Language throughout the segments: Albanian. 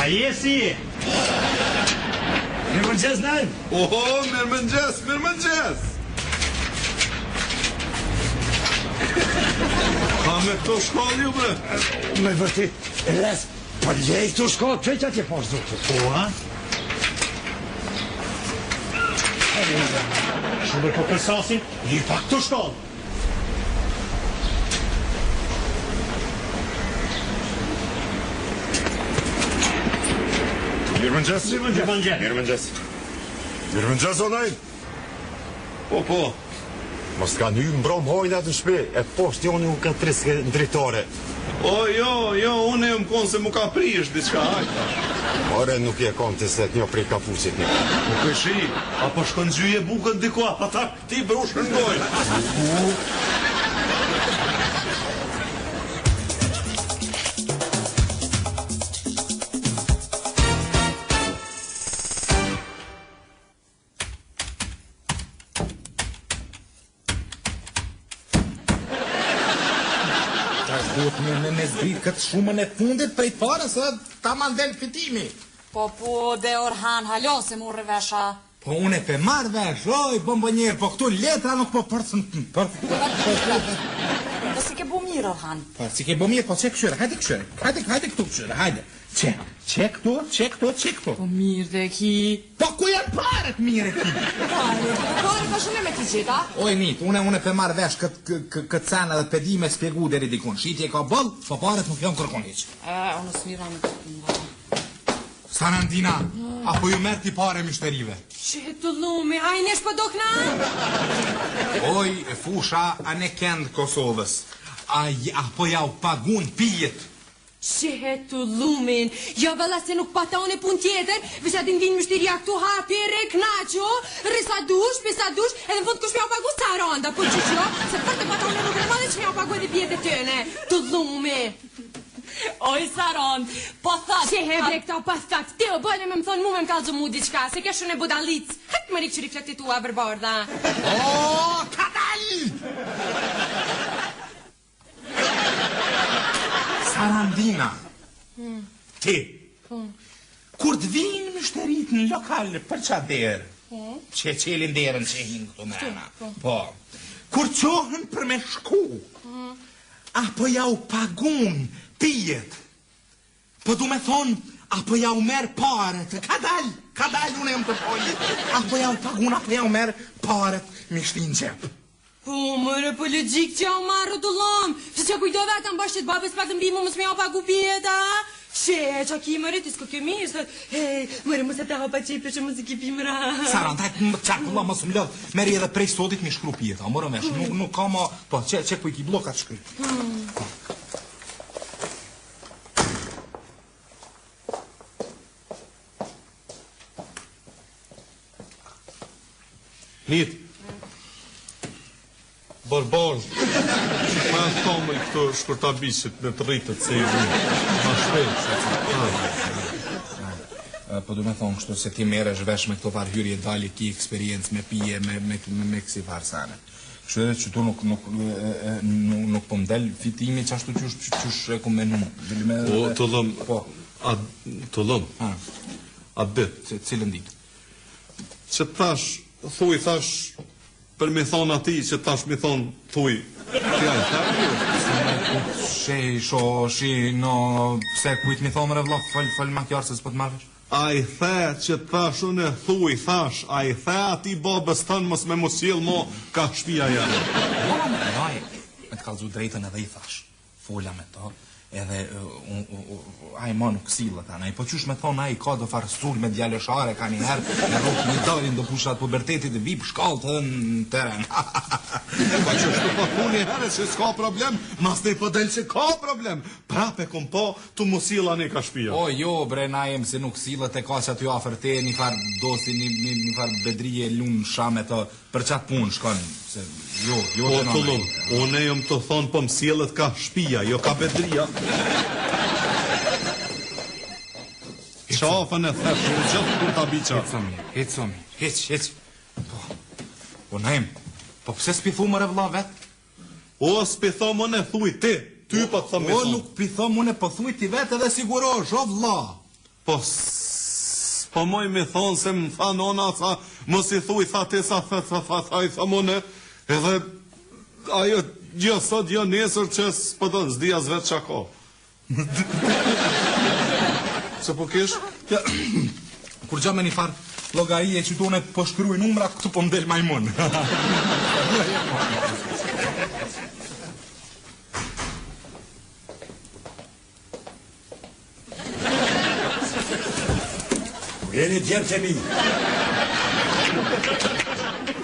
A jesi? Mirëmëngjes, Naim. Oho, mirëmëngjes. Ka me këto shkollë ju, bre? Me vërtet, les, për lej këto shkollë, qëjtë atje poshtë, zotë. Po, a? Shumë po përsasin, i pa këto shkollë. Mirëmëngjes, o Naim. Po. Mos ka një mbrom hojnë atë në shpe, e poshtë jo një ka triske në dritore. O, jo, unë e më konë se mu ka prish, diçka hajta. Ore, nuk je konë të set një prej kapucit një. Nuk e shi, apo shkën gjyje bukën dikua, pa ta ti brushën ngoj. Me zbrit këtë shumën e fundit prej fare se ta mandel fitimi. Po, dhe Orhan, halo se mu rëvesha. Po unë e pe marrë vesh, oj, bombonjerë, po këtu letra nuk po përcën për... Po si ke bu mirë, Orhan? Po si ke bu mirë, po qe këshyre, hajde këtu këshyre, hajde. Qe këtu. Po mirë dhe ki. Po ku janë paret mirë e ki? Pare pa shumë me ti qita? Oj, mit, unë pe marrë vesh këtë cena dhe pedime spjegu deri dikun. Shitje ka bëll, po paret nuk janë kërkon hiq. Unë smira në të Sarandina, apo ju merë ti pare mishterive? Që të lumi, hajnesh për dokna? Oj, fusha anë e këndë Kosovës. Apo ja u pagun pijet. Që të lumin, jo vëlla se nuk pata unë e pun tjetër, vësha din vinë mështiria këtu hapi, reknaqo, risa dush, pisa dush, edhe në fund kush me u pagu Saranda, po që se për të pata unë nuk e madhe që me u pagu edhe pjetë të tëne, të lumi. Oj, Sarand, po thot... Që hebre këta po thot, ti o bëjnë me më thonë mu me më kalëzë mu diqka, se kesh unë e budalic, hëtë më rikë që riflektitua bërborda. O, kadal! Sarandina, ti, kur të vinë mështerit në lokal për qaderë, që qelin derën që hinë këtu mena, po, kur qohën për me shku, apo ja u pagun pijet, po du me thonë, apo ja u merë paret, kadal unë e më të pojit, apo ja u pagun, apo ja u merë paret mishtin qepë. Po, mërë, po logik që ja u marrë të lomë, që që kujdo vetëm bashkët babes pak të mbimu mësë me ja u pagu pjeta, që ki mërë, ti s'ko kjo mirë, sot, hej, mërë, mëse të hapa qipe që mësë ki pimra. Saran, taj të më qarkulla mësë më lëdhë, meri edhe prej sotit mi shkru pjeta, mërë mesh, nuk ka ma, po, që kuj ki blokat shkry. Nit, Barbar, ma e thomë i këto shkurta bishit në të rritët se i vëmë, ma shpejt, se të Po du me thonë kështu se ti meresh vesh me këto varhyrje dali ki eksperiencë me pije, me kësi varsane. Kështu edhe që tu nuk po mdel fitimi që ashtu qysh e ku menu. Po, të lëm, a dit. Cilën dit? Që thash, thash, për me thonë ati që tash me thonë, thuj. Shi, no, pse kujt mi thonë mre vla, fal makjarë se s'po t'marvesh? A i the që tash unë e thuj, thash, a i the ati babës tënë mos me musil mo ka shpia janë. Noj, me t'kallzu drejtën edhe i thash, fola me to, edhe aj ma nuk silët anaj, po qysh me thonë aj ka do farë sul me djaleshare ka njëherë, e rukë një dalin do pushat pubertetit e vip shkallët edhe në teren. Pa që shtu po thu një herë që s'ka problem, mas ne po del që ka problem, prape kom po tu musila një ka shpia. O jo bre najem se nuk silët e ka që aty afer te një farë dosi, një farë bedrije lunë shame të për qatë punë shkon, se jo po të lumë, unë e jom të thonë po mësielet ka shpia, jo ka bedrija. Qafën e thefë, në gjithë kur ta biqa. Hec. Po najem, po pëse s'pithu më re vla vetë? O, s'pithu më thuj ti, ty po të thëmë i thonë. O, nuk pithu më po thuj ti vetë edhe sigurosh, o vla. Po moj me thonë se më tha nona, tha, mos i thuj, tha te sa, tha i tha mone, edhe ajo gjë sot, jo nesër që s'pëtën, s'dia zvet qako. Se po kesh? Kur gja me një farë logari e qytone po shkryj numra, këtu po mdel majmun. Jeni djemë të mi.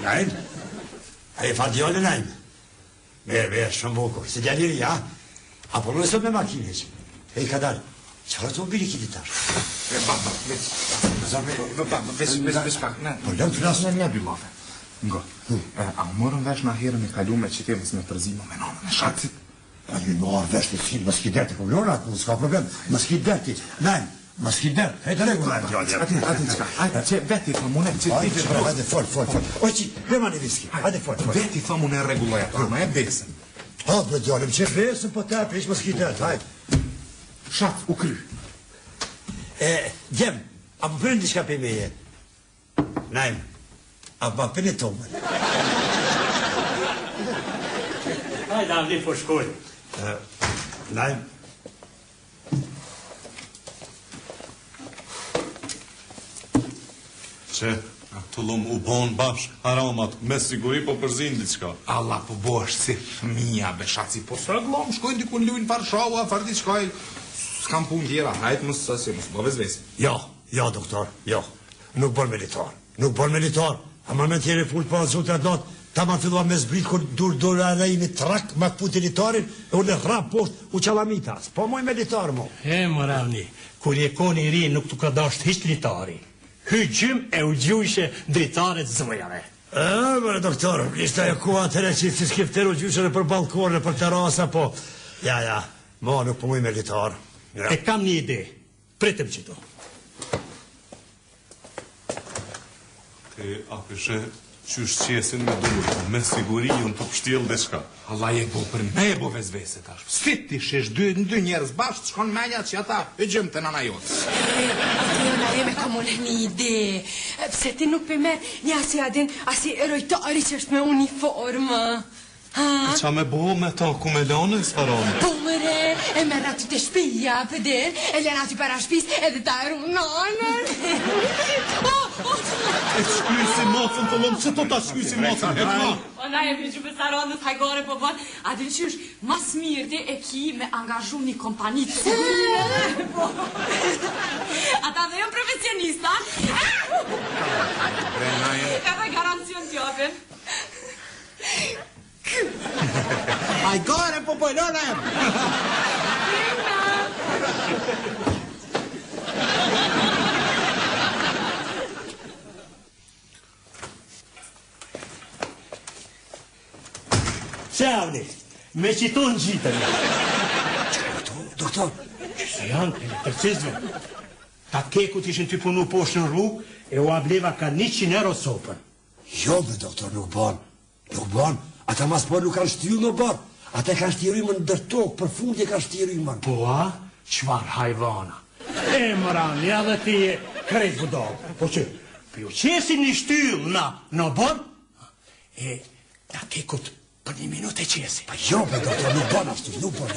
Najmë? E fa djole najmë. Merë, shumë bukur. Se djaliri, ja? Apo në sot me makineq. E i ka dalë. Qëra të mbili kiti tash? Vesh pak, ne. Po lëmë të lasë. Ne bimove. Ngo. A morën vesh na herën e kalume që temës me përzimo me nonën e shaksit? A ju morë vesh të cilë, më s'ki derti, po vlona, nuk s'ka problem. Më s'ki derti. Najmë. Ma s'ki derti. Hejtë regullë. Ati qka. Ajde, që veti thomune që ti të shkoj. Hajde, fol. Oqi, lema një viski. Hajde, fol. Veti thomune regulloj ato, ma e besën. Ha, bre djallim, që besën, po ta prish më s'ki derti, hajde. Shat, u kry. Djem, apo përën një shka për meje? Najmë, apo për një tomën? Hajde, avdi po shkoj. Najmë, Që, të lumë u bon bashk, haramat, me siguri po përzin diçka. Allah po bosh si fëmija, beshaci, po së rëglom, shkojnë dikun lujnë Varshava, farë diçkaj, s'kam pun tjera, hajtë mësë bo vezvesi. jo, doktor, jo. Nuk bon militar. A ma me tjere full pa zotë e natë, ta ma fillua me zbrit kur dur arrejimi trak, ma këput militarin, e u në hrap post, u qalamitas. Po moj militar, mo. Moravni, kur je koni i ri nuk të ka dasht hiç litari. Hygjim e u gjujshe dritaret zojave. Mërë doktor, ishte e ku atëre që si skifteru gjyshën për balkone, për terasa, po... Ja, mo nuk po muj militar. Ja. E kam një ide, pritëm qëto. Te apishe qysh qesin me dur, me siguri unë të pështjel dhe shka. Allah je bo për me e bo vezvese tash. Sfiti shesh dy njerëz bashkë, shkon menja që ata e gjëmë të nana jotë. Atjona jeme ka më një ide. Pse ti nuk për merë një asi erojtari që është me uniformë. Qa me bo me ta kumelane, s'farane? Po mëre, e merë aty të shpija, pëder, e lena aty para shpis, edhe ta eru nanër. E shkysi mocën të lëmë, që të ta shkysi mocën, e ka? O na e vëgjë për saronës hajgore po bon, a din që është mas mirë e ki me angazhu një kompani të sigurë. Ata dhe jënë profesionista. Edhe garancion t'jopin. Hajgore po pojlona e! Qavni, me qiton gjitën. Doktor, Se janë elektricizme. Ta kekut ishin të punu poshtë në rrugë, e u ableva ka 100 euro sopën. jo me doktor nuk bon. Ata mas por nuk kanë shtiru në bar. Ata kanë shtiru më në dërtok, për fundi kanë shtiru më. Po a, qfar hajvana. Moravni, edhe ti e krejt budal. Po që, për ju qesin një shtyllë në bërë, e ta kekut për 1 minutë e qesi. Pa jo me doktor nuk bon ashtu, nuk bon,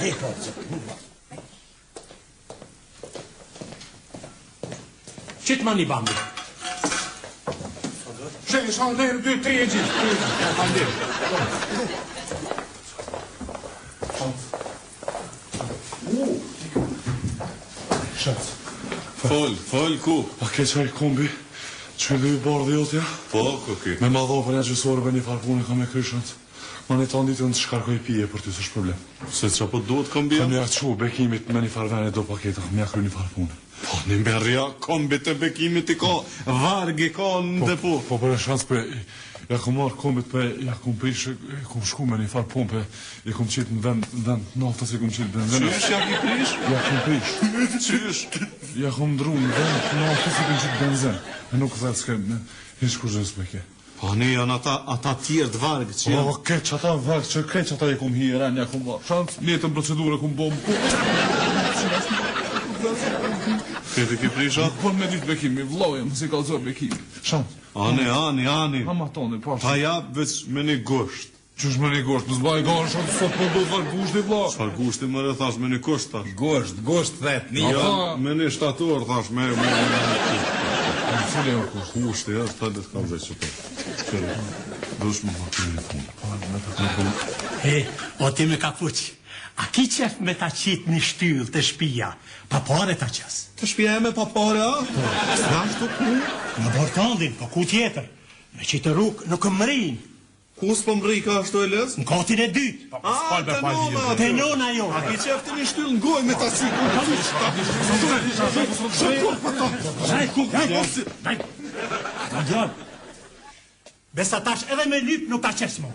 Qëtë ma një bambi? Shenë shanë dhe 2-3 e gjithë. Fol, ku? A ke qaj kombi? Që dhe i bardhe jotja? Po, ku ki? Me madho për një gjësore për një farpune ka me kryshët. Ma një tonë ditë në të shkarkoj pije për ty, s'është problem. Se që po duhet kombi? Kam ja qu bekimit me një farvene do paketa, me ja kry një farpune. Po, një mberja, kombit e bekimit i ka, vargi ka në depo. Po për e shansë për ja kom marrë kombit për ja kom prish, kom shku me një farpun për i kom qitë në vend naftës i kom qitë benzin. Qysh ja ki prish? Ja kom prish. Qysh? Ja kom dru në vend naftës i kom qitë benzin. E nuk dhe s'ke, hiç kur zhës për ke. Po, ne janë ata tjerë të vargë që janë. O, keq ata vargë që keq ata i kom hiren, ja kom marrë. Shansë, letën procedurë kom bom. Këti ki prisha? Po me ditë Bekimi, vlloj, më si kallëzoj Bekimi. Shan. Ani. Ama toni, pash. Ta jap veç me një gusht. Qysh me një gosht, nësë baj gërë shumë sot po do të farë gushti, vla. Çfarë gushti më re thash me një kusht thash. Gosht thet, një. Jo, me një shtator thash me. Cile o kusht? Kushti, ja, ta dhe të kam veç që të. Dush më hapë një punë. O ti me ka fuq, a ki qef me ta qitë një shtyll të shpia, pa pare ta qas? Të shpia e me pa pare, a? S'ka ku? Në Bortandin, po ku tjetër? Me qitë rrug nuk më rinë. Ku s'po mri ka ashtu e les? Në kotin e dytë. Te nona jo. A ki qef të një shtyll në goj me ta Daj. Besa tash edhe me lyp nuk ta qes mo.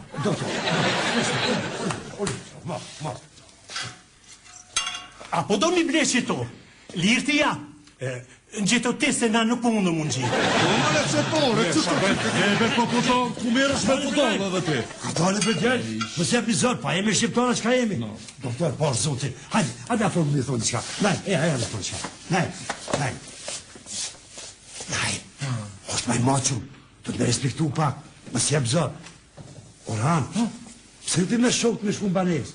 Apo do një bleqi to, lirë të ja. Në gjithë të se na nuk mundë mund gjithë. Male që pore, që Ebe po puton, ku mirësh me puton edhe ti. Ata në bëgjel, më se epizod, pa jemi shqiptara që ka jemi. Doktor, po zotin, hajde afro më një thonë qka. Hajde thonë qka. Naj. Oshtë maj machu, të të me respektu pak, më se epizod. Orhan, pëse ti me shok të me shku në banes?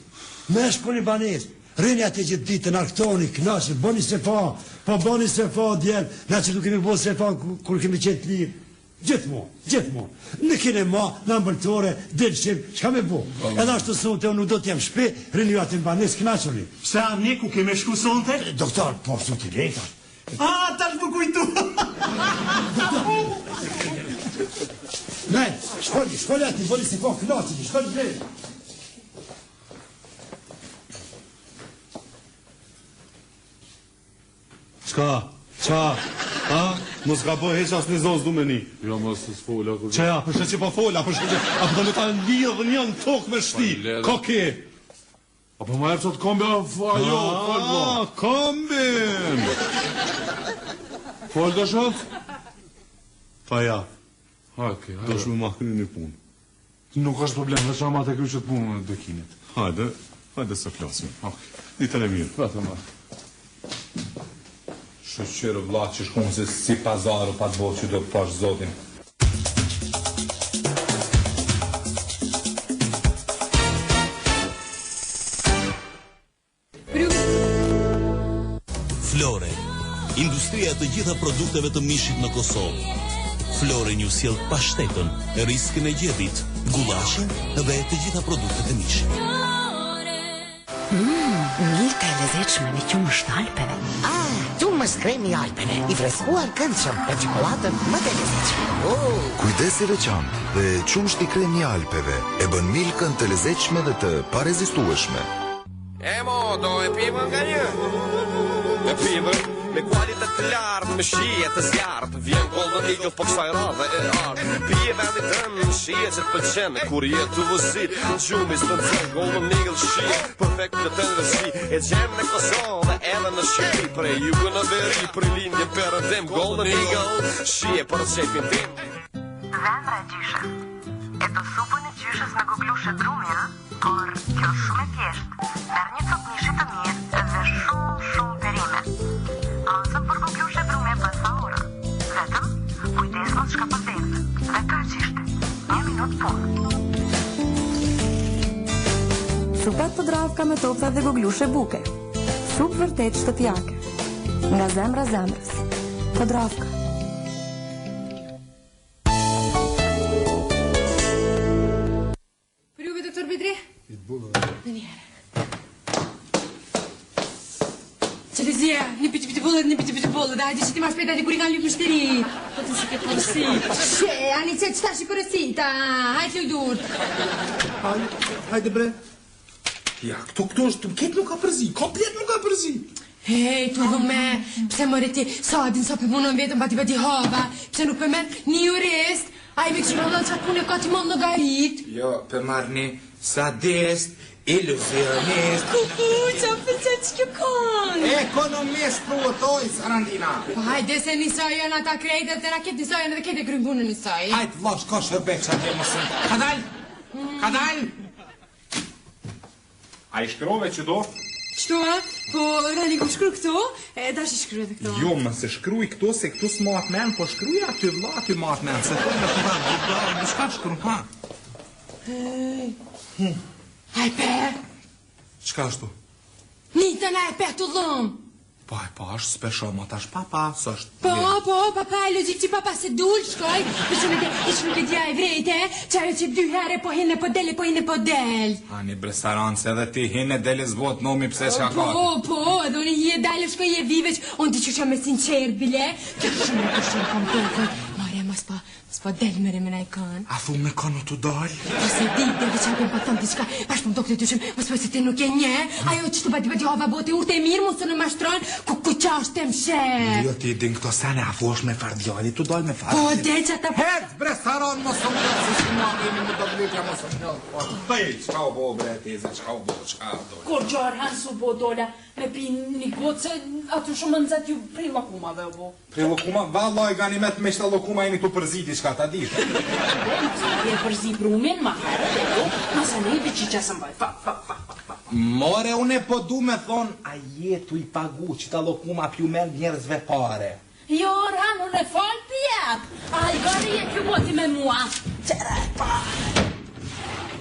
Me shku një banes. Rini ati gjithë ditë në arktoni, knashe, boni se fa, po boni se fa djelë, na që du kemi bo se fa kur kemi qenë të lirë. Gjithmo. Në kene ma, në mbërtore, delshim, qka me bo? Edhe ashtu sonte, unë nuk do t'jem shpe, rini ati në banes, knashoni. Se amni ku keme shku sonte? Doktor, po zoti lejta. Tash më kujtu. Nej, shkolli ati, boni se fa, knashe, shkolli drejtë. Qa? Mos ka po heq as një zos du me një. Jo, mos të s'folla. Që ja, përshë që po folla, apo do me ta lidhë një në tokë me shti. Ko ke? Apo ma erë që të kombi ajo, folë. Kombin! Folë dhe shëtë? Ta ja, Hajke, do shme ma kry një punë. Nuk është problem, dhe që ama të kryqët punë në Bekinit. Hajde se flasim. Ditën e mirë. Vete ma. Shëqyrë vla që shkunë se si pazaru pa të bo që do pash zotin. Flore, industria të gjitha produkteve të mishit në Kosovë. Flore një sjell pashtetën, riskën e gjedhit, gullashin dhe të gjitha produktet e mishit. Milka e lezetshme me qumësht Alpeve. Qumësht kremi Alpeve, i freskuar këndshëm me çokoladën më të lezetshme. Kujdesi veçantë dhe qumshti kremi Alpeve e bën milkën të lezetshme dhe të parezistueshme. Do e pivën nga një? E pivën me kualitet të lartë, me shije të zjartë. Vjen Golden Eagle po kësaj radhe e artë. Pije vendi dëmë, shije që të pëlqen. Kur jetë të vësit, gjumis të nëzën. Golden Eagle shije, perfekt në të nësi. E gjemë në Kosovë edhe në Shqipëri. Pre jugë në veri, për lindje perëndim. Golden Eagle, shije për shefin tim. Zemra e gjyshe. E do supën e gjyshes me guglushe drumja, por kjo shumë e thjeshtë. Merr një copë mishi të mirë dhe shumë perime. Asëm për guglushe drumja për sa ora. Vetëm, kujdes mos shka për derdhë. Dhe kaq ishte. 1 minutë punë. Supat Podravka me topta dhe guglushe buke. Supë vërtet shtëpiake. Nga zemra zemrës. Podravka. Qelezia, një piti bollet, hajde që ti ma shpeta di kur i kanë ljupë mështeri. Po të si ke përësit. She, ani që qëta shi përësit, hajde lujdur. Hajde bre. Ja, këto është, ketë nuk ka përzi, komplet nuk ka përzi. Hej, turbo me, pse mëre ti, sadin sa për punën vetëm pati hava, pse nuk për merë një urest, a i me kështë mëllën qatë punë e ka ti mëllë në garit. Jo, për marni, sadist, iluzionist. Kuku, qa përqen që kjo kanë? Ekonomist provotoj, Sarandina. Po hajde se njësoj janë ata krejtë dhe na ketë njësoj janë dhe ketë e krymë punë njësoj. Hajtë vlash, ka shërbek që atje mësën. Kadal! A i shkrove që do? Qëto, po Rani ku shkru këto, dash I shkru edhe këto. Jo, më se shkruj këto, se këtu s'mat men, po shkruj aty vlla, aty mat men, se këto me të vend, në shka shkru, ha? Ajpe! Qka është tu? Nitën ajpe të dhëm! Po, është spesho, ma tash papa, së është... Po, papa e logik që papa se dull, shkoj, përshë ishë nuk e dja e vrejte, që ajo që 2 herë po hinë po del. Ani brestarancë edhe ti hinë e dele zbot nomi pse që ka. Po, edhe unë je dalë, shkoj je viveq, unë ti që që me sinqer, bile, që shumë kam të Marja, mas pa del me remena I kanë. A thu me kanë të dalë? Se di, dhe që apim pa thëmë diçka, pash më dokte dyshim, mos po se ti nuk e nje, ajo që të bati hava bote urte e mirë, mos të në mashtron, ku qasht e mshe. Jo, ti din këto sene, a thu është me fardjali, të dalë me fardjali. Po, dhe që ta... Het, brestaron, mos të më se si ma jemi më të vlitja, mos të më Pëj, qka o bo, bre, teze, qka o bo, qka o dole. Kur gjarë hanë su bo dola, me pi një gotë, se aty shumë në nëzat ju prej lokumave o bo. Prej lokuma, vallaj gani me të meshta lokuma jeni të përziti, qka ta dish. E përzi brumin, ma herë dhe jo, masa ne I veqi qasën baj, fa. More, une po du me thonë, a jetu I pagu që ta lokuma pju merë njerëzve pare. Jo, Orhan, unë e falë pjep, a I gari e kjo moti me mua. Qere, pa.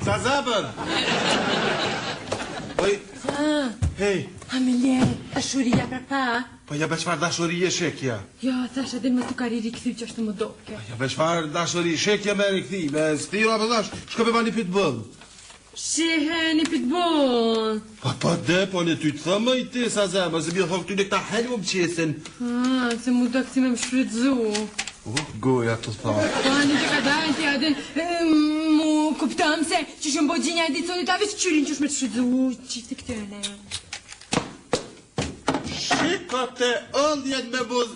Sa zëbër? Oj, hej. Amelie, dashuria pra pa? Po ja beqfar dashurije shekja. Jo, thash edhe më të kari rikëthy që është më doke. Ja beqfar dashuri shekja me rikëthi, me stira për dash, shko pe ba një pitbull. Shehe, një pitbull. Po dhe, po në ty të thëmë I ti sa zëbër, se bjo thok ty në këta helë më qesin. Se mu do kësi me më shfrytzu. Goja të tha. Po, një të ka dajnë të jadën, mu kuptëm se që shumë bëgjinja E ditë sonit ave që qyrin që është me të shfrytzu, që të këtëne. Shikot e ëndjet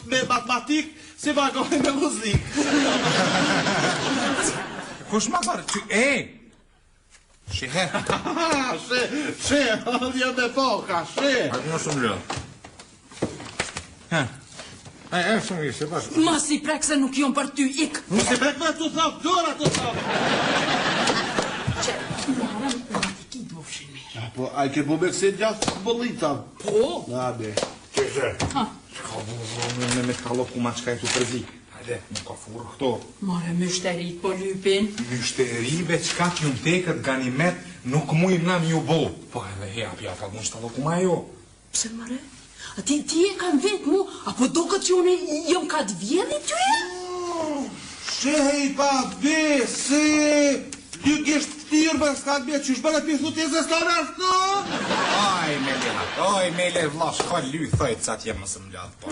me matematik, si vagoj me muzik. Kush ma kërë, që Shehe. She, ëndjet me foka, she. A një shumë lë. E shumë ishë, bashkë. Mas I prek se nuk jonë për ty, ik. Mos I prek me të thaf, dora të thaf. Që, Mara, matematik I dofshin mirë. Po, a I ke bu me këse gjatë bëllita. Po? Na, be. Qështë? Shka me të ka lokuma qka E tu përzi. Hajde, më ka furë këto. Mare, myshterit po lypin. Myshterive qka që në tekët ganimet nuk mujmë nam ju bo. Po edhe he, apja ka mund shta lokuma jo. Pse, Mare? A ti E kam vetë mu, apo do këtë që unë jom ka të vjeli ty e? Shej pa besi, ty kishtë tyrë për s'ka të bje, që shbërë të pisu të zë s'ka nashtë? Oj, Mele, vla, shka ly, thojtë sa t'jem mësë më ljadë, po.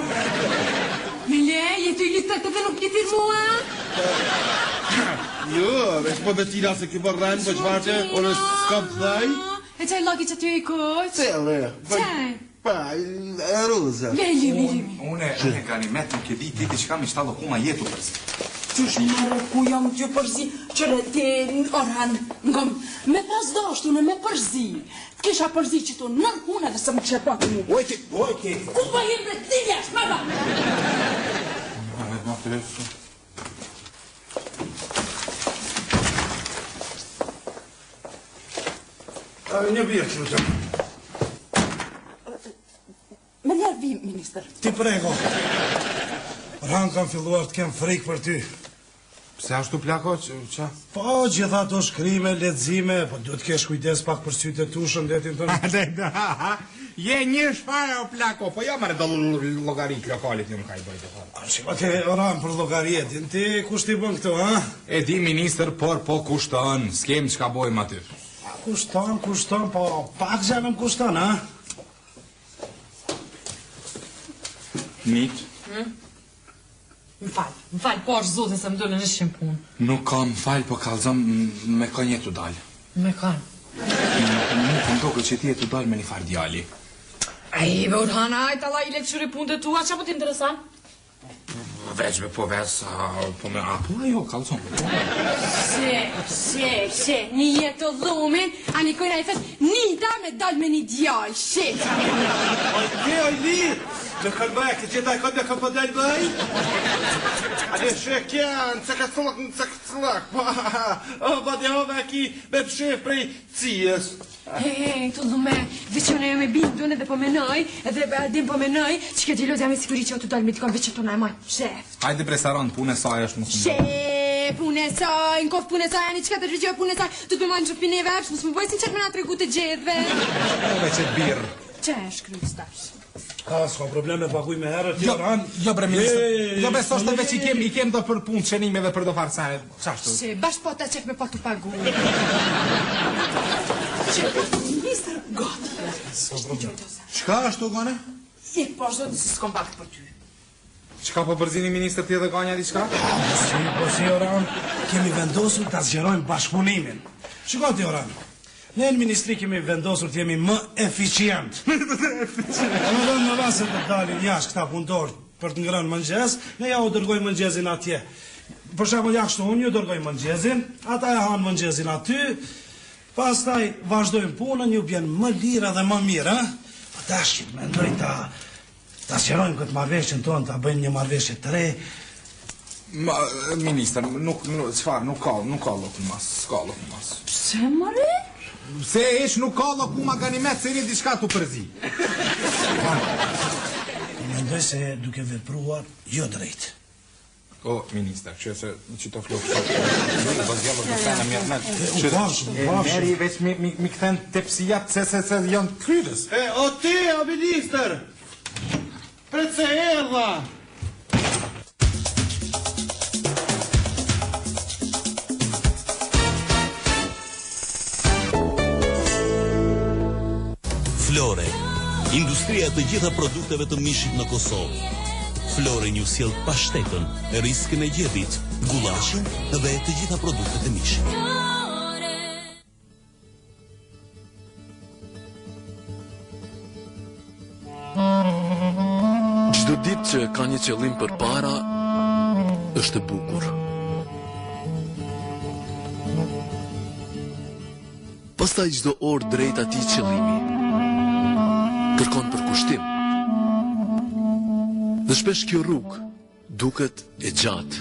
Mele, jetu I listat edhe nuk jetir mua? Jo, veç po dhe tira se ki bërrajnë, po qëfar që, unë s'kam të thaj? E qaj logi që ty I koq? Cele. Qaj? Pa, ruza. Veli. Une ganimet nuk E di ti qka mi shta lokuma jetu përzi. Qysh Mare, ku jam gjë përzi, qëre ti, Orhan, ngom, me pas dashtu në me përzi. T'kisha përzi që tu nën hune dhe se më qëpat mu. Ojti. Ku pa jem dhe t'iljash, mama? Ma të refë. Një bjerë që të. Me njerë vi, minister. Ti prego. Ran kam filluar të kem frikë për ty. Pse ashtu plako, qa? Po, gjitha ato shkrime, lexime, po duhet kesh kujdes pak për sytë tu shëndetin tonë. Je një shfare o plako, po ja mare do logarit lokalit një më ka I bëjtë. Shikote, Ran, për logarietin, ti kush ti bën këto, ha? E di, minister, por po kushton, s'kem qka bojmë aty. Kushton, po pak gjanëm kushton, ha? Mit? Më falë, po është zotin se më dole në shqim punë. Nuk kam falë, po kalzëm me kënje të dalë. Me kanë? Nuk më doke që ti E të dalë me një farë djali. Ej, be Orhan, ajt, Allah I lekshuri punë të tua, qa po t'interesan? Veç me po ves, po me apo ajo, kalzëm. She, një jetë të dhumin, a një kojna I thët, nita me dalë me një djallë, she. Oj, li! Dëkën bëj, këtë gjithaj këtë dëkën për delë bëj? A dhe shekjan, që ka cëllak, o, ba dhe ove aki, me pëshef prej cijës. Të lume, veqone jo me bindun edhe po menoj, edhe Aldin po menoj, që kjo t'ilot jam e siguri që o të dalë me t'kon veqe t'ona e maj, shef. Hajde presaron, pune saj është mësë më. Pune saj, në kofë pune saj, ani qëka të rëgjoj pune saj, të të mëjnë që pineve, që mësë më bojë si qëtë me nga tregu të gjithve. Ove që të birë. Që e shkryt stash? Ka, s'ka probleme, paguj me herët, Joran. Jo, bre, minister. Jo, bre, s'është veç i kem do për punë qenime dhe për do farsane. Qashtu? Që, bash po ta qef me po të pagu. Që, minister, gotë. Qka është të gane? I, po, shdo të s'kom bakt për ty. Qka po përzini minister tje dhe ganja di qka? Po si, Joran, kemi vendosur të zgjerojmë bashkëpunimin. Shikoti, Joran. Ne në ministri kemi vendosur të jemi më eficient. Në dhe në rrasën të dalin jashtë këta punëtorë për të ngrënë mëngjes, ne ja u dërgoj mëngjezin atje. Për shembull jashtë unë ju dërgoj mëngjesin, ata e hanë mëngjesin aty, pastaj vazhdojmë punën, ju bjen më lira dhe më mirë, Po tash mendoj ta sqarojmë këtë marrëveshjen tonë, ta bëjmë një marrëveshje të re. Minister, nuk ka loku mas, s'ka loku mas. Pse more? Se ish nuk ka loku ma ganimet, se një diçka të përzi. Mendoj se duke vepruar jo drejt. O, minister, që të flokë të bazjallë të të mjerë meri veç mi këthen tepsijat se janë të krydës. O ti, o minister, pret se erdha. Flore, industria të gjitha produkteve të mishit në Kosovë. Flore një sjell pashtetën, riskën e gjedhit, gullaqin dhe të gjitha produktet e mishit. Çdo ditë që ka një qëllim për para, është e bukur. Pastaj çdo orë drejt atij qëllimi kërkon përkushtim. Dhe shpesh kjo rrugë duket e gjatë.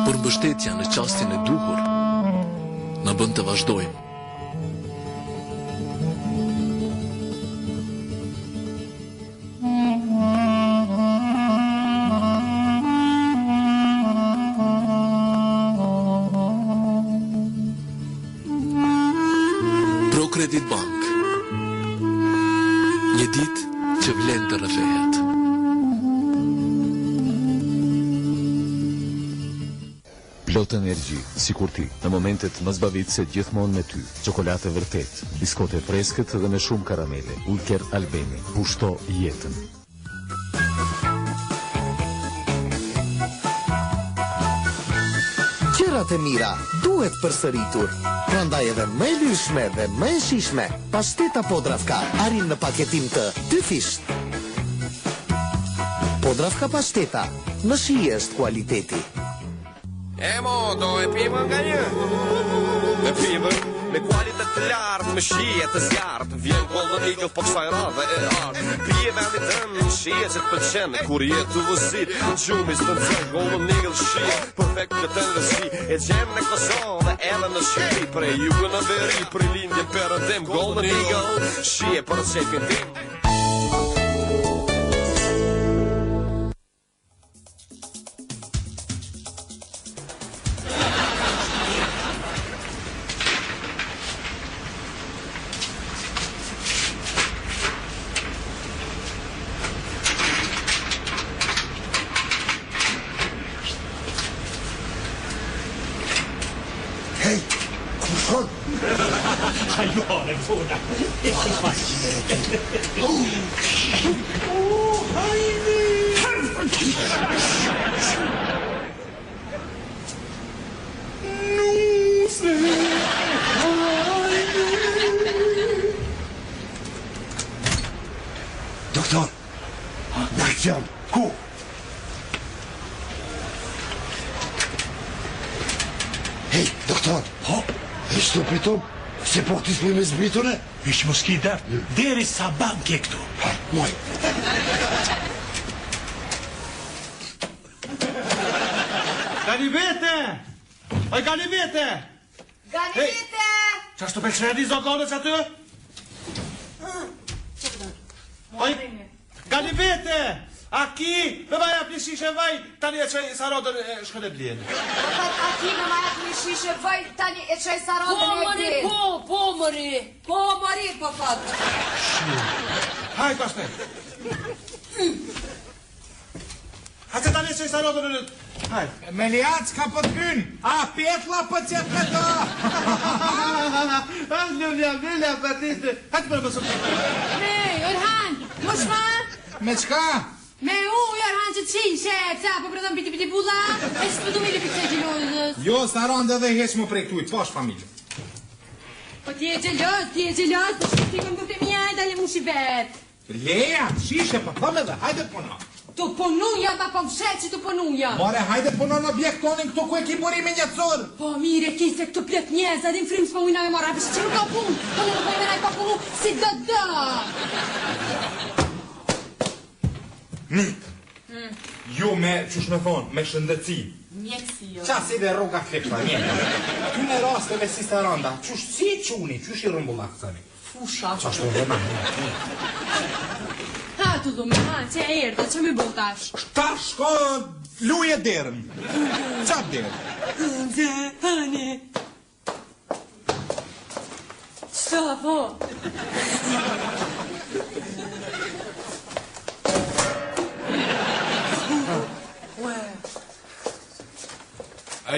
Por mbështetja në çastin e duhur na bën të vazhdojmë. Prokredit Bank. Një ditë që vlen të rrëfehet. Plot energji, sikur ti, në momentet më zbavitëse gjithmonë me ty. Çokolate vërtet, biskote freskët dhe me shumë karamele. Ulker Albeni, pushto jetën. Gjërat e mira duhet përsëritur. Prandaj edhe më e lyshme dhe më e shishme, pashteta Podravka arrin në paketim të 2 fisht. Podravka pashteta, në shije është kualiteti. E mo, do e pimë nga një. Me pimë, me kualitet të lartë, me shije të zjartë. Vjen Golden Eagle po kësaj radhe e artë. Pije vendit dëmë, shije që të pëlqenë. Kur jetë të vësit, gjumis të nëzën. Golden Eagle shije, perfekt në të nësi. E gjemë në Kosovë dhe edhe në Shqipëri. Prej jugë në veri, prej lindje perëndim. Golden Eagle, shije për shefin tim. Hajone, puna. Doktor, Nakjan, ku? Hej, doktor, hej, shtu pritom, Se po ti s'mi me zbritune? Ish mos ki dert, deri sa banke këtu. Moj. Galivete! Oj, Galivete! Galivete! Qa shtu pëlqeni zogonës aty? Oj, Galivete! Aki, me maja pli shishe vaj, tani e qaj sarodën e shkën e bljen. Aki, me maja pli shishe vaj, tani e qaj sarodën e bljen. Po, mëri, po fatë. Hajt, bashte. Hajt, tani e qaj sarodën e... Hajt. Meliac ka po t'kyn, a pjetla po t'jet me to. Lja, partiste. Hajt, për mësëm. Ne, Orhan, më shma? Me qka? Me Orhan që qishe, ca, po përëdhëm piti bulla, e që përdu me li pikse gjelozës. Jo, s'arande dhe heq më prej këtu, t'fash familje. Po ti e gjelos, po shkëti këm bukte mjaj, dalje mu shi vet. Leja, shishe, po thome dhe, hajde puna. Tu punuja, ma po mshet që tu punuja. More, hajde punon objektonin këtu ku e ki burime njëtësor. Po mire, ki se këtu plët njez, adin frims po ujna me mora, përshë që nuk ka pun, po nuk po imenaj pa punu, si dëdë. Ju me, qush me thonë, me shëndëci. Mjekësi, jo. Qa si dhe rruga klepta, mjekë. Ty në rasteve si staranda, qush si quni, qush i rëmbullak të tani. Fusha. Qa shtu dhe ma. Ha, tu dhume, ha, që e erdhe, që me botash? Tash ko luje derën. Qa derën? Dhe, hane. Qëta, po?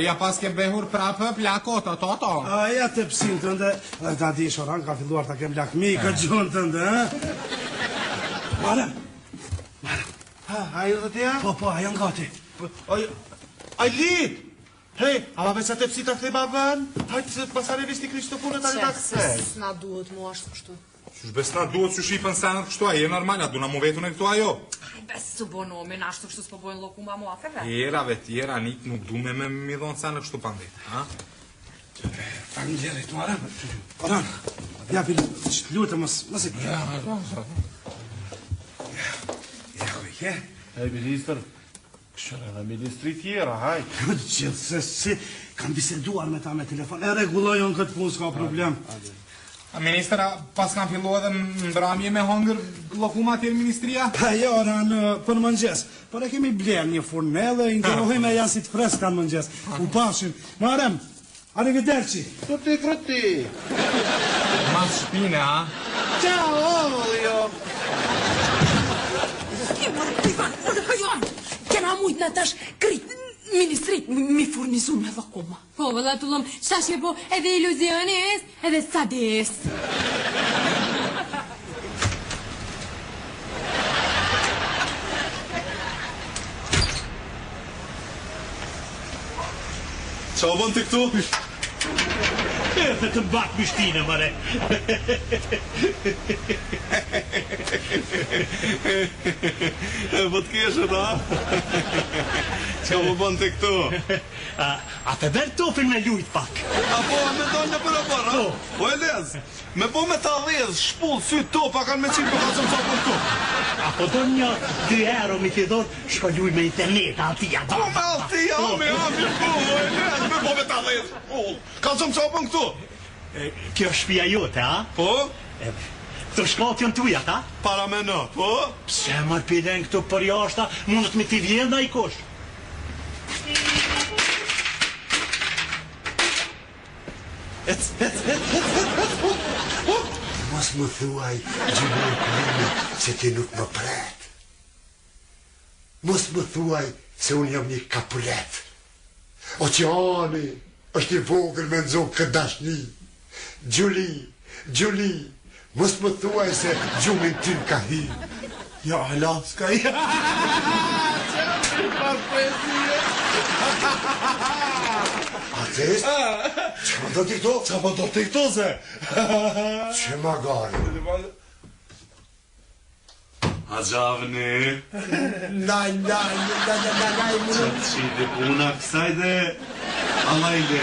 Ja pas ke behur prapë plakot, ato. Ja të pësim të ndë, ta di shoran, ka filluar ta kem lakmi, ka gjonë të ndë, ha? Marem. A i dhe tja? Po, a janë gati. Ajlit! Hej, a veç atë pësi të thema vën? Hajtë pasare vishti Krishtopunë të një Se s'na duhet mu ashtë kështu. Qysh bes na duhet që shifën senët kështu, a je normal, a du na mu vetun e këtu ajo? Bes së bonomin, ashtu kështu s'po bojnë lokuma mu afeve. Tjera, nik nuk du me mi dhonë senët kështu pandi, ha? Familjerit, Marem. Oran, ja pilu, që lutë mësë i përë. Ja, kujke. Hej, minister, këshër edhe ministri tjera, haj. Gjithsesi, kam biseduar me ta me telefon, e regulojon këtë punë, s'ka problem. Ministra, pas kam fillu edhe mbramje me hongër lokuma tjerë ministria? Jo, Oran, për mëngjes. Por e kemi bler një furnel dhe interohime janë si të fresk kanë mëngjes. U pashim. Marem, arrivederci. Frutti. Mas shpine, ha? Ciao, jo. Ivan, kena mujt në tash krit ministrit mi furnizu me lokuma. Po, vëlla tullum, shashke po edhe iluzionis, edhe sadis. Qa o bën të këtu? Dhe të mbak mishtine, mare. Po të keshë, ta? Qa o bën të këtu? A të verë tofin me lujt pak. Apo me do një për e bërë, ha? Po e lez, me po me ta dhez, shpull, sy topa, kanë me qinë për ka qëmë qapën këtu. Apo do një 2 euro mi të dorë, shko luj me internet, altia. Po me altia, me po e lez, me po me ta dhez, shpull, ka qëmë qapën këtu. Kjo është shpia jote, ha? Po? Të shkat janë tuja, ta? Para me në, po? Pse marrë piden këtu për jashta, mundët me t'i vjen dhe i kosh. Mos më thuaj gjimoj këllime se ti nuk më pret. Mos më thuaj se unë jam një kapulet. Oqeani është i vogël me nëzokë këtë dashni. Gjuli, mos më thuaj se gjumin ty ka hi. Ja, hala, s'ka hi. Atës? Që më do t'i këto? Qa më do t'i këto, se? Që më gari? A gjavni? Naj, Që të qiti puna kësaj dhe Allah i le.